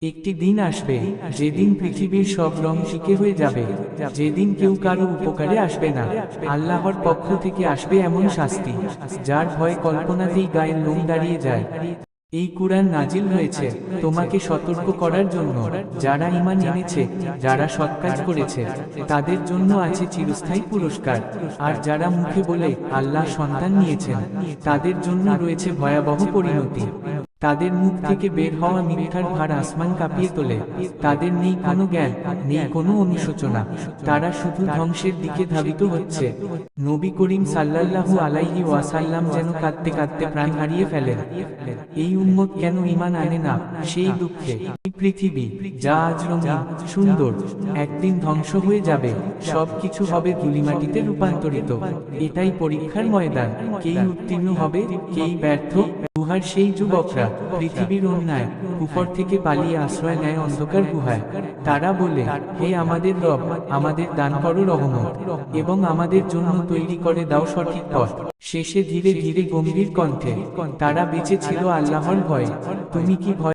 একটি দিন আসবে যেদিন পৃথিবীর সব রং ফিকে হয়ে যাবে, যেদিন কেউ কারো উপকারে আসবে না। আল্লাহর পক্ষ থেকে আসবে এমন শাস্তি, যার ভয় কল্পনাতেই গায়ের লোম দাঁড়িয়ে যায়। এই কুরআন নাজিল হয়েছে তোমাকে সতর্ক করার জন্য। যারা ঈমান এনেছে, যারা সৎ কাজ করেছে, তাদের জন্য আছে চিরস্থায়ী পুরস্কার। আর যারা মুখে বলে আল্লাহ সন্তান নিয়েছেন, তাদের জন্য রয়েছে ভয়াবহ পরিণতি। তাদের মুখ থেকে বের হওয়া মিথ্যার ভার আসমান কাঁপিয়ে তোলে। তাদের নেই কোনো জ্ঞান, নেই কোনো অনুশোচনা। তারা শুধু ধ্বংসের দিকে ধাবিত হচ্ছে। নবী করিম সাল্লাল্লাহু আলাইহি ওয়াসাল্লাম যেন কাঁদতে কাঁদতে প্রাণ হারিয়ে ফেলেন। এই উম্মত কেন ঈমান আনে না, সেই দুঃখে। এই পৃথিবী, যা আজ রঙিন, সুন্দর, একদিন ধ্বংস হয়ে যাবে। সব কিছু হবে ধুলিমাটিতে রূপান্তরিত। এটাই পরীক্ষার ময়দান। কেই উত্তীর্ণ হবে, কেই ব্যর্থ। গুহার সেই যুবকরা পৃথিবীর অন্যায় কুফর থেকে পালিয়ে আশ্রয় নেয় অন্ধকার গুহায়। তারা বলে, হে আমাদের রব, আমাদের দান করো রহমত, এবং আমাদের জন্য তৈরি করে দাও সঠিক পথ। শেষে ধীরে ধীরে গম্ভীর কণ্ঠে তারা বেঁচে ছিল আল্লাহর ভয়ে। তুমি কি ভয়